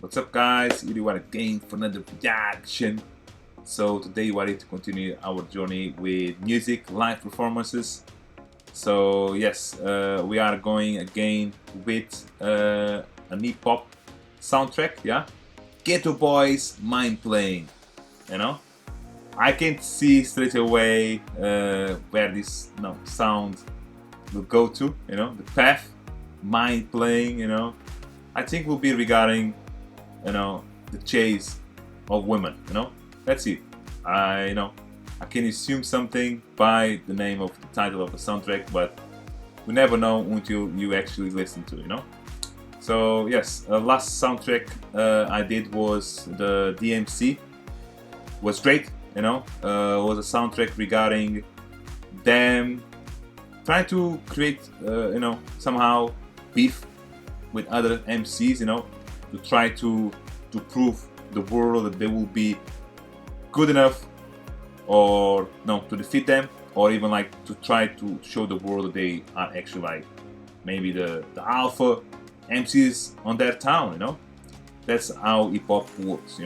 What's up, guys? Here you are again for another reaction. So today we are going to continue our journey with music, live performances. So yes, we are going again with a hip hop soundtrack. Yeah, Ghetto Boys Mind Playing. You know, I can see straight away where this sound will go to. You know, the path, Mind Playing. You know, I think will be regarding the chase of women. Let's see. I can assume something by the name of the title of the soundtrack, but we never know until you actually listen to it. So yes, last soundtrack I did was the DMC. Was great. Was a soundtrack regarding them trying to create somehow beef with other MCs. To try to prove the world that they will be good enough, or to defeat them, or even like to try to show the world that they are actually like maybe the alpha MCs on their town. That's how hip hop works.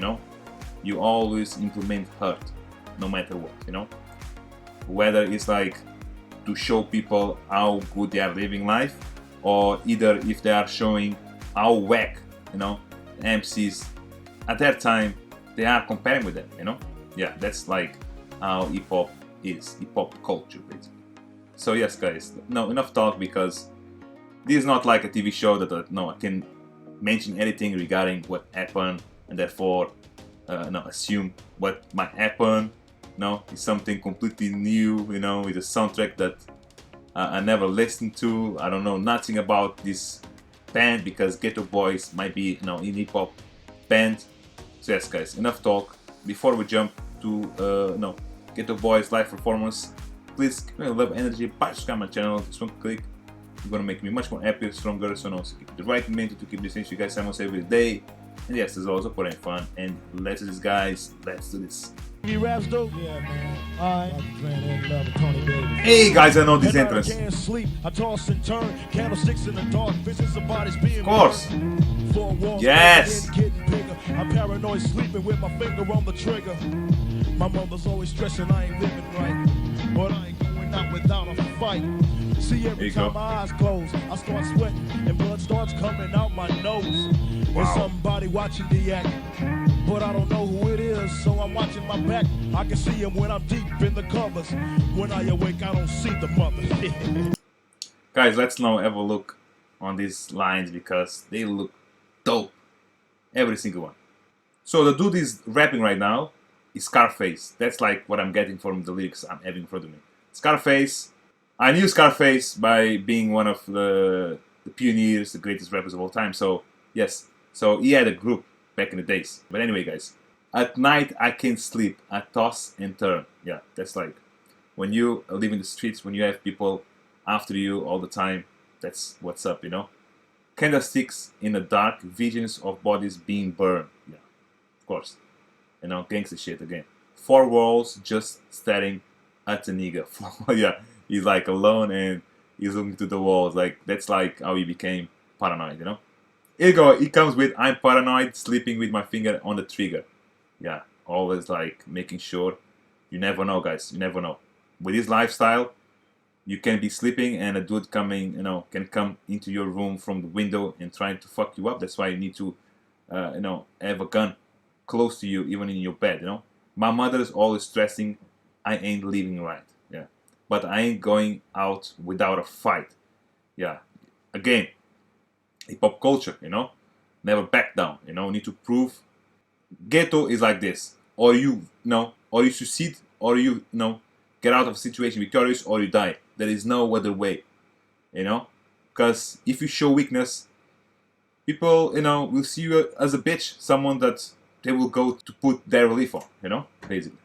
You always implement hurt, no matter what. Whether it's like to show people how good they are living life, or either if they are showing how whack MCs at that time they are comparing with them. Yeah, that's like how hip hop is, hip hop culture basically. So yes, guys, no, enough talk, because this is not like a TV show that I can mention anything regarding what happened and therefore assume what might happen. It's something completely new. It's a soundtrack that I never listened to. I don't know nothing about this band, because Ghetto Boys might be in hip hop band. So yes, guys, enough talk. Before we jump to Ghetto Boys live performance, please give me a love energy, subscribe my channel, just one click. You're gonna make me much more happier, stronger, so also keep the right mentality to keep listening to you guys almost every day. And yes, as always, putting fun. And let's do this, guys. Let's do this. You raps dope? Yeah, man. Alright. Hey guys, I know this entrance. I can't sleep. I toss and turn. Candlesticks in the dark. Visions of bodies being of course. Yes. I'm paranoid, sleeping with my finger on the trigger. My mother's always stressing I ain't living right, but I ain't going out without a fight. See, every time my eyes close, I start sweating and blood starts coming out my nose. There's somebody watching the act, but I don't know who it is, so I'm watching my back. I can see him when I'm deep in the covers. When I awake, I don't see the mother. Guys, let's now have a look on these lines, because they look dope. Every single one. So the dude is rapping right now is Scarface. That's like what I'm getting from the lyrics I'm having in front of me. Scarface. I knew Scarface by being one of the pioneers, the greatest rappers of all time. So yes, so he had a group back in the days. But anyway, guys, at night I can't sleep. I toss and turn. Yeah, that's like when you live in the streets, when you have people after you all the time. That's what's up, Candlesticks in the dark, visions of bodies being burned. Yeah, of course. Gangster shit again. Four walls just staring at the nigga. Yeah, he's like alone and he's looking to the walls. Like, that's like how he became paranoid. Here you go. He comes with, I'm paranoid, sleeping with my finger on the trigger. Yeah, always like making sure. You never know, guys. You never know. With his lifestyle, you can be sleeping and a dude coming, can come into your room from the window and trying to fuck you up. That's why you need to, have a gun close to you, even in your bed. My mother is always stressing, I ain't living right. Yeah, but I ain't going out without a fight. Yeah, again, hip hop culture. Never back down. Need to prove. Ghetto is like this: or or you succeed, or you get out of a situation victorious, or you die. There is no other way, because if you show weakness, people, will see you as a bitch, someone that they will go to put their relief on, basically.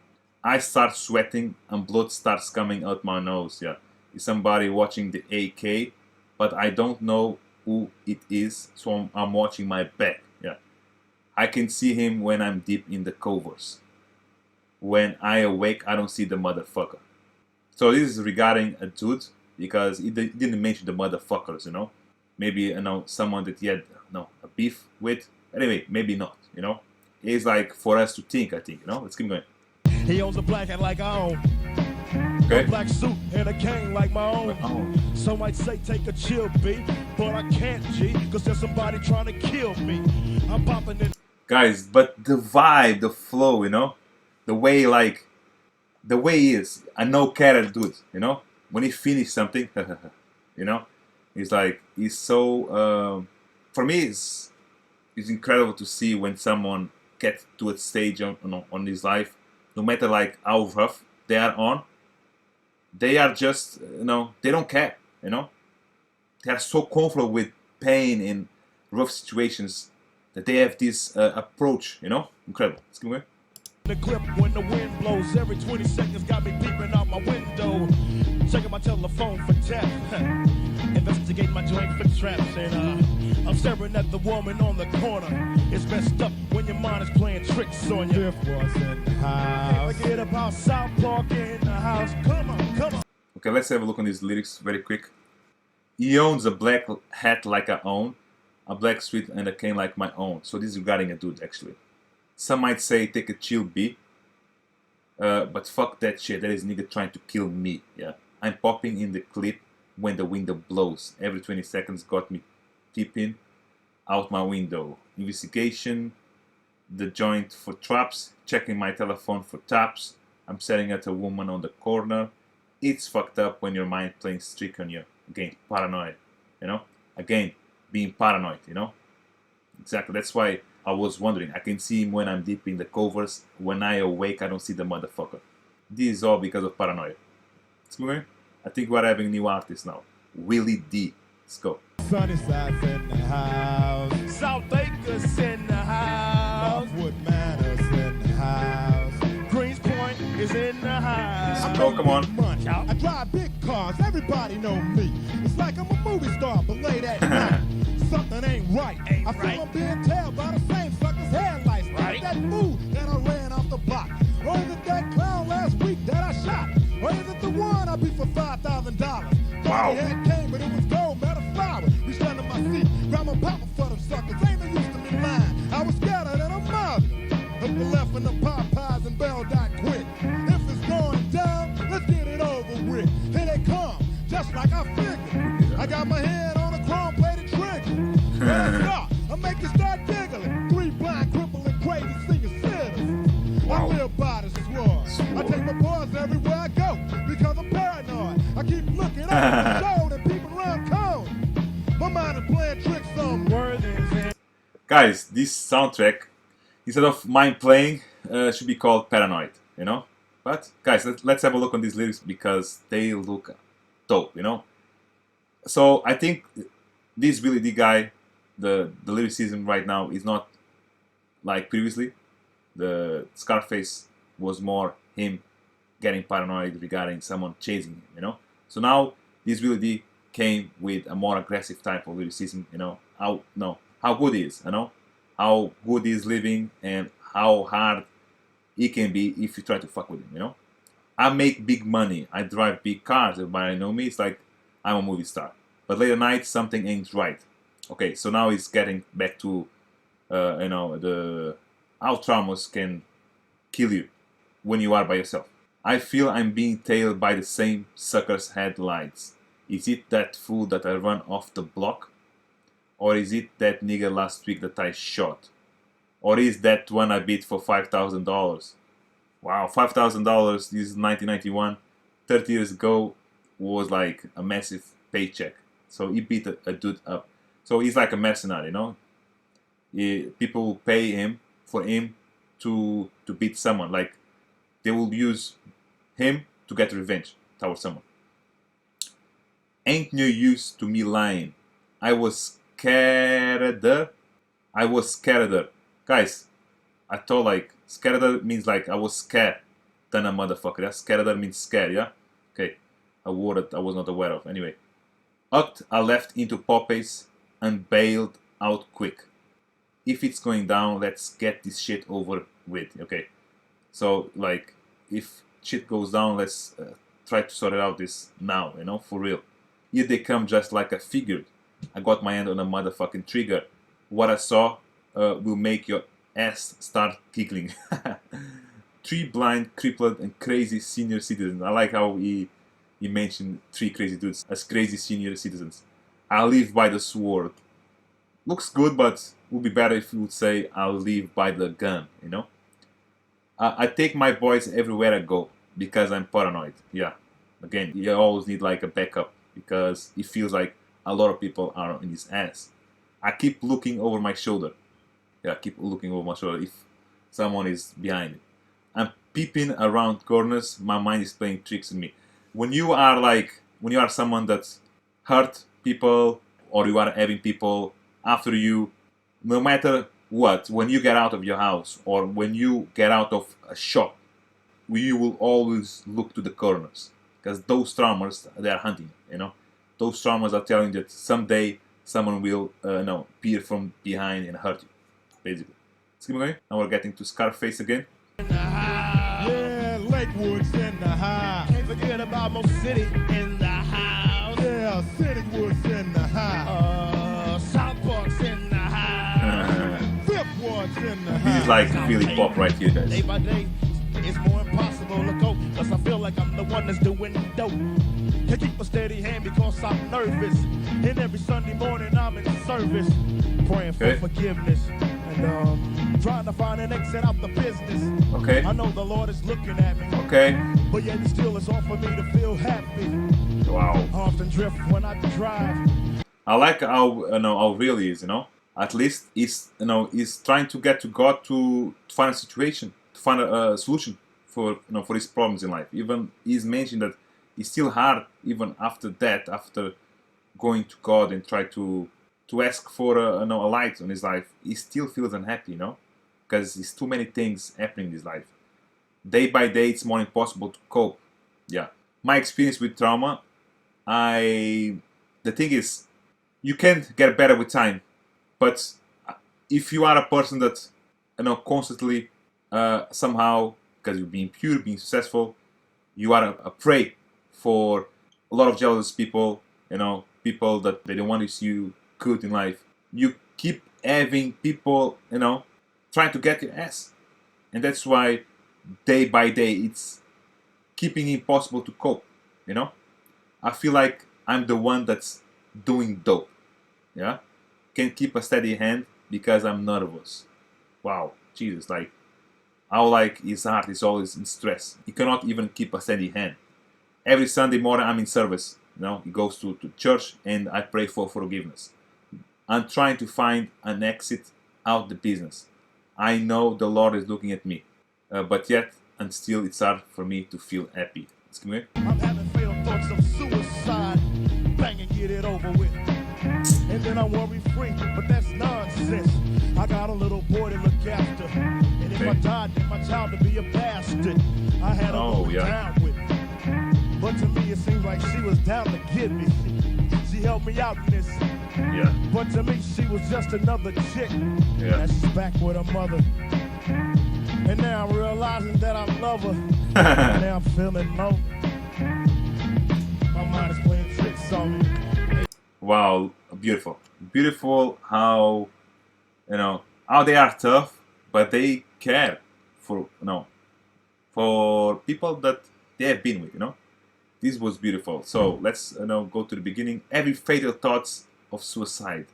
I start sweating and blood starts coming out my nose. Yeah, it's somebody watching the AK, but I don't know who it is, so I'm watching my back. Yeah, I can see him when I'm deep in the covers. When I awake, I don't see the motherfucker. So this is regarding a dude, because he didn't mention the motherfuckers. Maybe someone that he had a beef with, Anyway, maybe not, you know. It's like for us to think, I think, you know. Let's keep going. He owns a black hat like I own. Okay. A black suit and a cane like my own. Oh. Some might say take a chill, B, but I can't, G, cause there's somebody trying to kill me. I'm popping in. Guys, but the vibe, the flow, you know, the way he is, I know Carrot dude, you know, when he finished something, you know, it's like he's so. For me, it's incredible to see when someone gets to a stage on his life, no matter like how rough they are on. They are just, you know, they don't care, you know. They are so comfortable with pain and rough situations that they have this approach, you know. Incredible. Let's keep going. The clip when the wind blows every 20 seconds got me peeping out my window, checking my telephone for tap, investigating my joint for traps, and I'm staring at the woman on the corner. It's messed up when your mind is playing tricks on you. Was in the house. Can't forget about South Park in the house. Come on, come on. Okay, let's have a look on these lyrics very quick. He owns a black hat like I own, a black suit and a cane like my own. So this is regarding a dude, actually. Some might say take a chill, B. But fuck that shit. That is nigga trying to kill me. Yeah, I'm popping in the clip when the window blows. Every 20 seconds got me peeping out my window. Investigation, the joint for traps, checking my telephone for taps. I'm staring at a woman on the corner. It's fucked up when your mind playing trick on you. Again, paranoid. You know? Again, being paranoid, you know? Exactly. That's why I was wondering. I can see him when I'm deep in the covers. When I awake, I don't see the motherfucker. This is all because of paranoia. Let's move on. I think we're having a new artist now. Willie D. Let's go. Sunnyside's in the house. South Acres in the house. Northwood Manors in the house. Greens Point is in the house. Oh, come on. I drive big cars. Everybody know me. It's like I'm a movie star, but late at night. Something ain't right. I feel I'm being tailed by the same sucker's headlights. Right. That fool that I ran off the block. Or is it that clown last week that I shot? Or is it the one I beat for $5,000? Wow. The head came, but it was gold, metal flower. Reached under my seat, grab my papa for them suckers. Ain't no use to me lying. I was scatter than a mother. Hook the left in the Popeyes and Bell dot quick. If it's going down, let's get it over with. Here they come, just like I figured. I got my head on a chrome-plated trigger. I'll make you start giggling. 3 blind, crippling, crazy senior citizens. Wow. I live by the sword. I take my boys everywhere I go because I'm paranoid. I keep looking over the shoulder and peeping around corners. My mind is playing tricks on words. Guys, this soundtrack, instead of mine playing, should be called Paranoid, you know? But, guys, let's have a look on these lyrics because they look dope, you know? So, I think this Willie D guy, the lyricism right now is not like previously. The Scarface was more him getting paranoid regarding someone chasing him, you know? So now, this Willie D came with a more aggressive type of lyricism, you know? How good he is, you know? How good he is living and how hard he can be if you try to fuck with him, you know? I make big money, I drive big cars, everybody know me, it's like I'm a movie star. But late at night, something ain't right. Okay, so now he's getting back to, you know, how traumas can kill you when you are by yourself. I feel I'm being tailed by the same sucker's headlights. Is it that fool that I run off the block? Or is it that nigga last week that I shot? Or is that one I beat for $5,000? Wow, $5,000, this is 1991. 30 years ago was like a massive paycheck. So he beat a dude up. So he's like a mercenary, you know? People will pay him for him to beat someone. Like, they will use him to get revenge towards someone. Ain't no use to me lying. I was scared. Guys, I thought like scared means like I was scared than a motherfucker. Yeah? Scared means scared, yeah? Okay. A word that I was not aware of. Anyway. I left into Popeyes and bailed out quick. If it's going down, let's get this shit over with. Okay. So like if shit goes down, let's try to sort it out this now, you know, for real. Here they come just like I figured. I got my hand on a motherfucking trigger. What I saw will make your ass start tickling. Three blind, crippled, and crazy senior citizens. I like how he mentioned three crazy dudes as crazy senior citizens. I live by the sword. Looks good, but would be better if you would say I'll live by the gun, you know? I take my boys everywhere I go because I'm paranoid. Yeah. Again, you always need like a backup because it feels like a lot of people are in his ass. I keep looking over my shoulder. Yeah, I keep looking over my shoulder if someone is behind me. I'm peeping around corners. My mind is playing tricks on me. When you are someone that's hurt people or you are having people after you, no matter what, when you get out of your house or when you get out of a shop, you will always look to the corners because those traumas, they are hunting, you know. Those traumas are telling you that someday someone will peer from behind and hurt you, basically. Let's keep going. Now we're getting to Scarface again. Yeah, Lakewood's in the house. Can't forget about Mo City in the house. Yeah, Citywood's in the house. South Park's in the house. Fifth Ward's in the house. This is like really pop right here, guys. Day by day, it's more impossible to go. Cause I feel like I'm the one that's doing dope. To keep a steady hand because I'm nervous. And every Sunday morning I'm in service. Praying for forgiveness. And trying to find an exit out the business. Okay. I know the Lord is looking at me. Okay. But yet still it's all for me to feel happy. Wow. I often drift when I drive. I like how real he is, you know. At least he's trying to get to God to find a situation, to find a solution for his problems in life. Even he's mentioned that it's still hard even after that, after going to God and try to ask for a light on his life. He still feels unhappy, you know, because there's too many things happening in his life. Day by day, it's more impossible to cope. Yeah, my experience with trauma, the thing is, you can get better with time, but if you are a person that constantly somehow, because you're being pure, being successful, you are a prey for a lot of jealous people, people that they don't want to see you good in life. You keep having people, trying to get your ass. And that's why day by day it's keeping impossible to cope, I feel like I'm the one that's doing dope. Yeah? Can keep a steady hand because I'm nervous. Wow, Jesus, how his heart is always in stress. He cannot even keep a steady hand. Every Sunday morning I'm in service. He goes to church and I pray for forgiveness. I'm trying to find an exit out the business. I know the Lord is looking at me, but yet and still it's hard for me to feel happy. Excuse me. I'm having fatal thoughts of suicide. Bang and get it over with. And then I'm worry free, but that's nonsense. I got a little boy to look after. And if I died, then my child to be a bastard. I had a woman down with me. But to me it seems like she was down to get me. She helped me out in this. Yeah. But to me she was just another chick. Yeah. Now she's back with her mother. And now I'm realizing that I love her. Now I'm feeling low. My mind is playing tricks on me. Wow, beautiful. Beautiful how how they are tough, but they care for for people that they have been with, This was beautiful. So let's go to the beginning. Every fatal thoughts of suicide,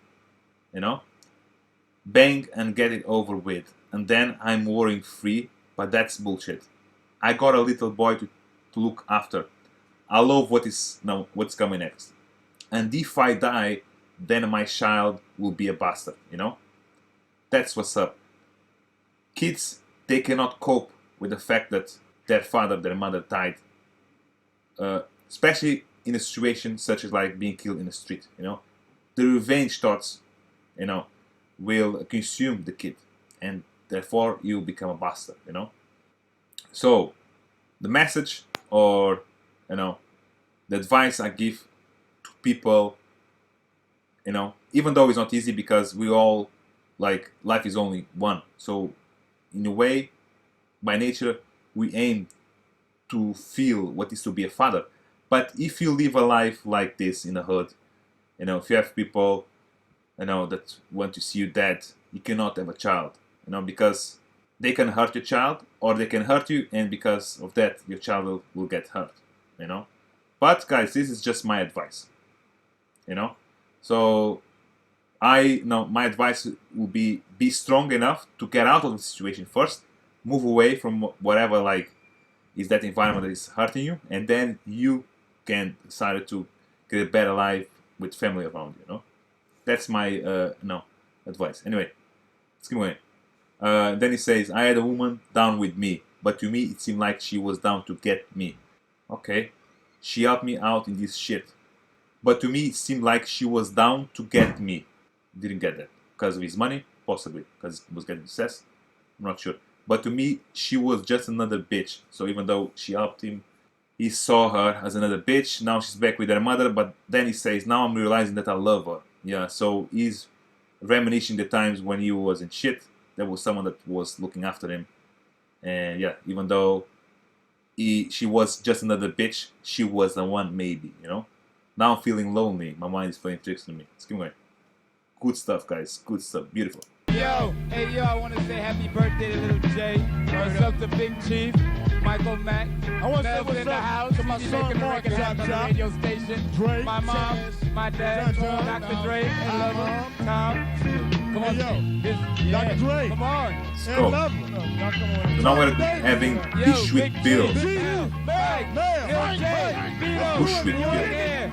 bang and get it over with. And then I'm worrying free, but that's bullshit. I got a little boy to look after. I love what's coming next. And if I die, then my child will be a bastard, That's what's up. Kids, they cannot cope with the fact that their father, their mother died. Especially in a situation such as being killed in the street, The revenge thoughts, will consume the kid. And therefore, you become a bastard, So, the message or, the advice I give to people, even though it's not easy because we all, life is only one. So, in a way, by nature, we aim to feel what it is to be a father. But if you live a life like this in the hood, if you have people, that want to see you dead, you cannot have a child, you know, because they can hurt your child or they can hurt you, and because of that your child will get hurt, you know. But guys, this is just my advice, you know. So I know my advice will be strong enough to get out of the situation first, move away from whatever like is that environment that is hurting you, and then you can decide to get a better life with family around you, you know. That's my no advice. Anyway, let's keep going. Then he says, I had a woman down with me, but to me it seemed like she was down to get me. Okay, she helped me out in this shit, but to me it seemed like she was down to get me. Didn't get that because of his money, possibly because he was getting success. I'm not sure. But to me, she was just another bitch. So even though she helped him, he saw her as another bitch. Now she's back with her mother. But then he says, now I'm realizing that I love her. Yeah, so he's reminiscing the times when he was in shit. There was someone that was looking after him. And yeah, even though she was just another bitch, she was the one maybe, you know. Now I'm feeling lonely. My mind is playing tricks on me. Let's keep going. Good stuff, guys. Good stuff. Beautiful. Yo, hey yo, I want to say happy birthday to Little J. What's up to Big Chief, Michael Mack. I want to say Mel's what's in the up house. to my He's son making the Mark record happen on the Chop radio station. Drake, My mom, Chaz, my dad, Chaz, Dr. Dre, and Lover, Tom. Come on, Hey, yo, this, yeah. Dr. Dre. Come on. and Go. Love. So now we're having Bushwick Bill. Bushwick Bill.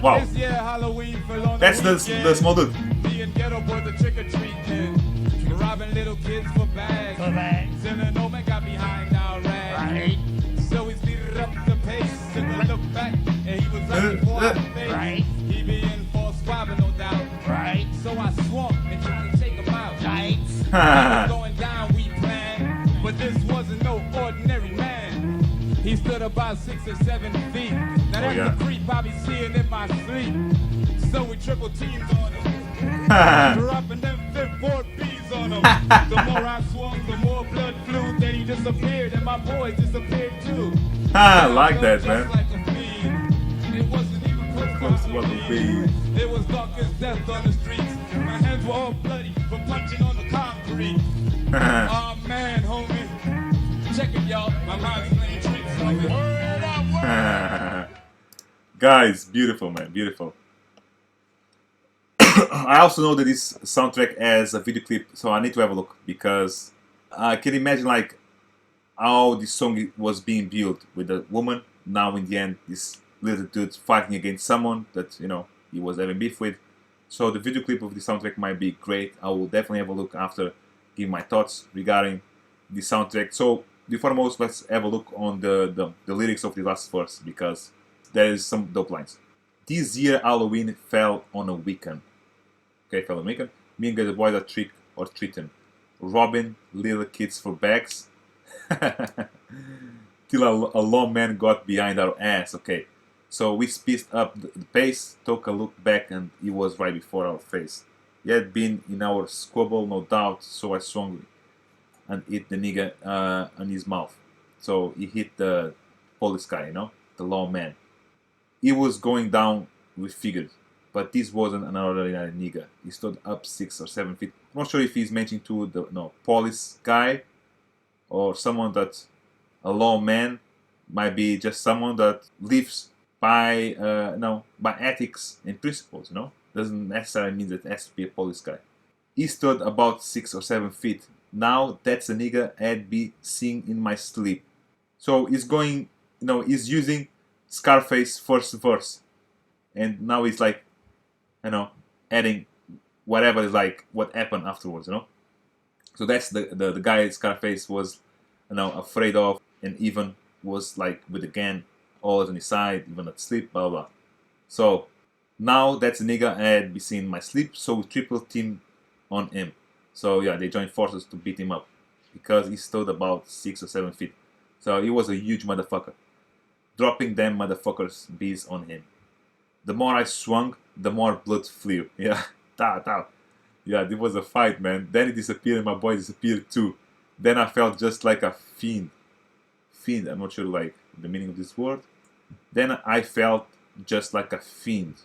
Wow. This year Halloween fell on That's the the small dude. Me and Ghetto boys a trick or treating, robbing little kids for bags. And an old man got behind our rags. So we speeded up the pace and I looked back and he was right before our face. He be in for squabbing, no doubt. So I swung and tried to take him out. He was going down, we planned, but this wasn't no ordinary man. He stood about 6 or 7 feet. Now that's yeah. the creep I be seeing in my sleep. So we triple teams on him, dropping them fifth board bees on him. The more I swung, the more blood flew. Then he disappeared, and my boys disappeared too. I like that, man. Like a fiend. It wasn't even close to me. It was dark as death on the streets. My hands were all bloody from punching on the concrete. Oh man, homie, check it, y'all. My mind's playing tricks on me. Word up, word. Guys, beautiful, man, beautiful. I also know that this soundtrack has a video clip, so I need to have a look because I can imagine like how this song was being built with a woman. Now in the end, this little dude fighting against someone that, you know, he was having beef with. So the video clip of the soundtrack might be great. I will definitely have a look after giving my thoughts regarding the soundtrack. So before most, let's have a look on the lyrics of the last verse because there is some dope lines. This year Halloween fell on a weekend. Okay, fell on a weekend. Me and the boys are trick or treating, robbing little kids for bags. Till a lawman got behind our ass. Okay, so we spiced up the pace, took a look back, and he was right before our face. He had been in our squabble, no doubt, so I swung and hit the nigga on his mouth. So he hit the police guy, you know, the lawman. He was going down, we figured, but this wasn't an ordinary nigga. He stood up 6 or 7 feet. I'm not sure if he's mentioning to the police guy or someone that a lawman might be just someone that lives by by ethics and principles, you know. Doesn't necessarily mean that it has to be a police guy. He stood about 6 or 7 feet. Now that's a nigga I'd be seeing in my sleep. So he's going, you know, he's using Scarface first verse, and now he's like, you know, adding whatever is like what happened afterwards, you know. So that's the guy Scarface was, you know, afraid of, and even was like with a gun always on his side, even at sleep, blah blah. So now that's a nigga I had be seen in my sleep. So we triple team on him. So yeah, they joined forces to beat him up because he stood about 6 or 7 feet. So he was a huge motherfucker, dropping them motherfuckers bees on him. The more I swung, the more blood flew. Yeah, yeah, there was a fight, man. Then he disappeared and my boy disappeared too. Then I felt just like a fiend. Fiend, I'm not sure like the meaning of this word. Then I felt just like a fiend.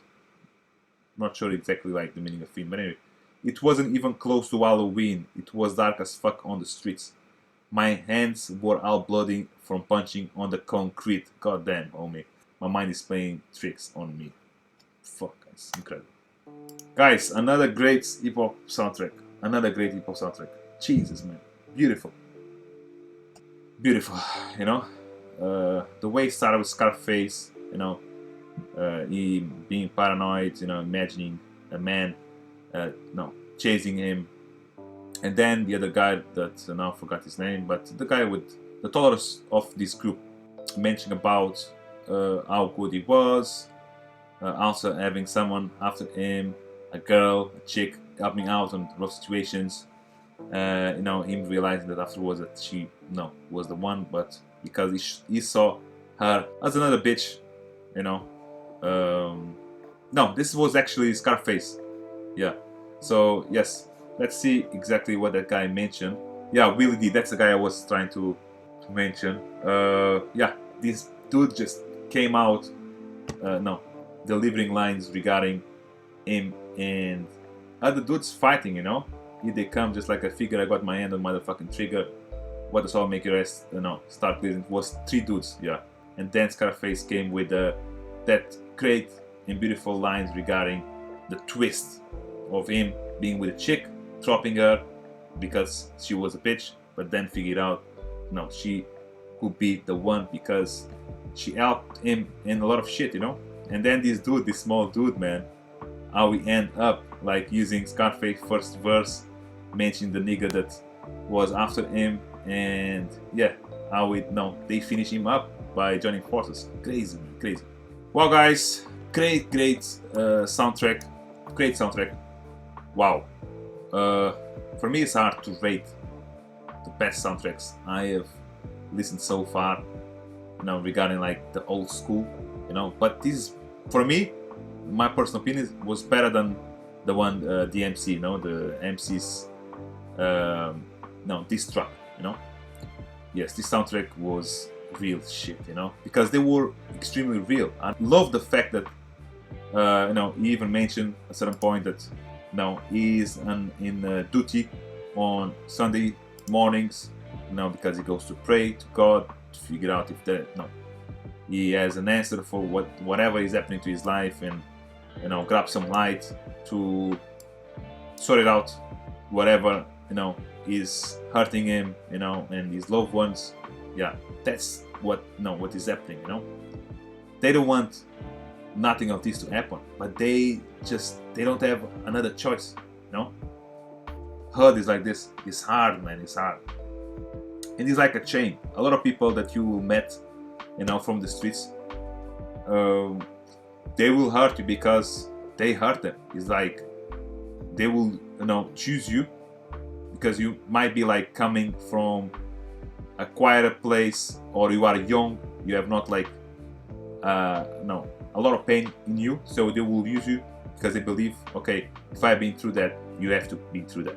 Not sure exactly like the meaning of fiend, but anyway. It wasn't even close to Halloween. It was dark as fuck on the streets. My hands were all bloody from punching on the concrete. God damn, homie. My mind is playing tricks on me. Fuck, it's incredible. Guys, another great hip-hop soundtrack. Another great hip-hop soundtrack. Jesus, man. Beautiful. Beautiful, you know? The way it started with Scarface, you know, he being paranoid, you know, imagining a man, chasing him. And then the other guy that now I forgot his name, but the guy with the tallest of this group mentioned about how good he was, also having someone after him, a girl, a chick, helping out in rough situations. You know, him realizing that afterwards that she was the one, but because he saw her as another bitch, you know. No, this was actually Scarface. Yeah. So yes, let's see exactly what that guy mentioned. Yeah, Willie D. That's the guy I was trying to mention. Yeah, this dude just came out, delivering lines regarding him and other dudes fighting. You know, here they come just like I figured. I got my hand on motherfucking trigger. What does all make your ass, start bleeding? It was 3 dudes. Yeah, and then Scarface came with that great and beautiful lines regarding the twist of him being with a chick, dropping her because she was a bitch, but then figured out no, she could be the one because she helped him in a lot of shit, you know. And then this dude, this small dude, man, how we end up like using Scarface first verse, mentioning the nigga that was after him, and yeah, how they finish him up by joining forces. Crazy, man, crazy. Well, guys, great soundtrack, great soundtrack. Wow. For me, it's hard to rate the best soundtracks I have listened so far, regarding like the old school, but this, for me, my personal opinion, was better than the one, the MC, the MC's, this track, yes, this soundtrack was real shit, because they were extremely real. I love the fact that, he even mentioned at a certain point that, he is in duty on Sunday mornings, because he goes to pray to God to figure out if he has an answer for whatever is happening to his life, and grab some light to sort it out, whatever is hurting him, and his loved ones. Yeah, that's what is happening. They don't want nothing of this to happen, but they don't have another choice. Hurt is like this. It's hard, man. It's hard, and it's like a chain. A lot of people that you met, from the streets, they will hurt you because they hurt them. It's like they will, choose you because you might be like coming from a quieter place, or you are young. You have not like, a lot of pain in you, so they will use you because they believe, okay, if I've been through that, you have to be through that.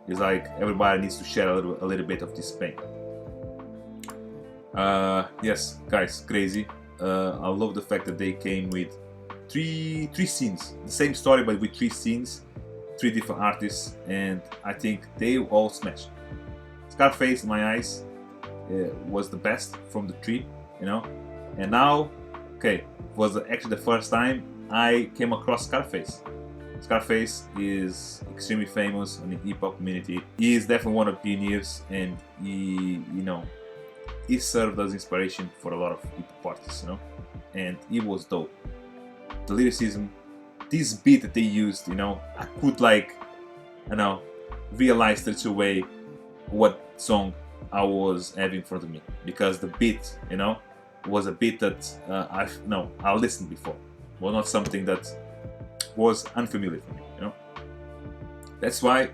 It's like everybody needs to share a little bit of this pain. Yes, guys, crazy. I love the fact that they came with three scenes, the same story but with 3 scenes, 3 different artists, and I think they all smashed. Scarface, in my eyes, was the best from the 3, and now, okay, was actually the first time I came across Scarface. Scarface is extremely famous in the hip-hop community. He is definitely one of the pioneers, and he served as inspiration for a lot of hip-hop artists, and he was dope. The lyricism, this beat that they used, I could realize straight away what song I was having in front of me, because the beat, was a beat that I listened before. Well, not something that was unfamiliar for me, That's why,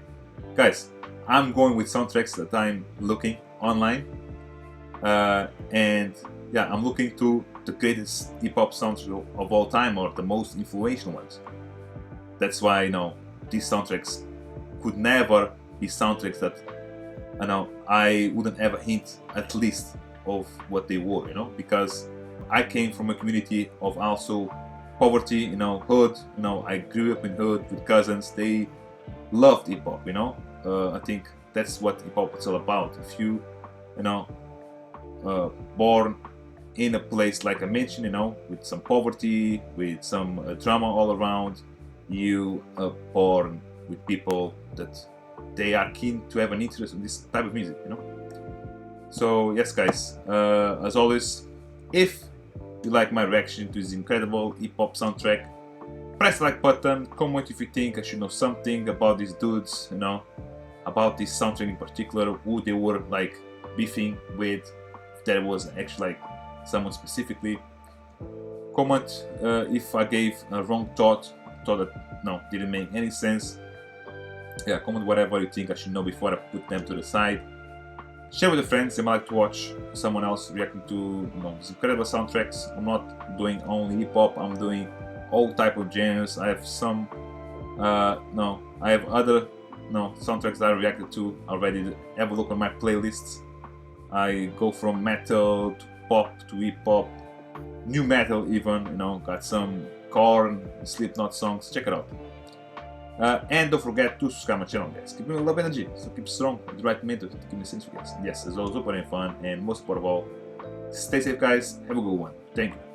guys, I'm going with soundtracks that I'm looking online, and yeah, I'm looking to the greatest hip-hop soundtracks of all time, or the most influential ones. That's why these soundtracks could never be soundtracks that I wouldn't ever hint at least of what they were, because I came from a community of also poverty, hood. I grew up in hood with cousins. They loved hip hop. I think that's what hip hop is all about. If you born in a place like I mentioned, with some poverty, with some drama all around, you are born with people that they are keen to have an interest in this type of music. So yes, guys, as always, if you like my reaction to this incredible hip hop soundtrack, press the like button, comment if you think I should know something about these dudes, about this soundtrack in particular, who they were like beefing with, if there was actually like someone specifically. Comment if I gave a wrong thought that didn't make any sense. Yeah, comment whatever you think I should know before I put them to the side. Share with your friends. They might like to watch someone else reacting to these incredible soundtracks. I'm not doing only hip hop. I'm doing all type of genres. I have some I have other soundtracks that I reacted to already. Have a look on my playlists. I go from metal to pop to hip hop, new metal even. Got some Korn, Slipknot songs. Check it out. And don't forget to subscribe my channel, guys. Keep me with love energy, so keep strong with the right method to keep me sense, guys. Yes, it's all super and fun, and most important of all, stay safe, guys. Have a good one. Thank you.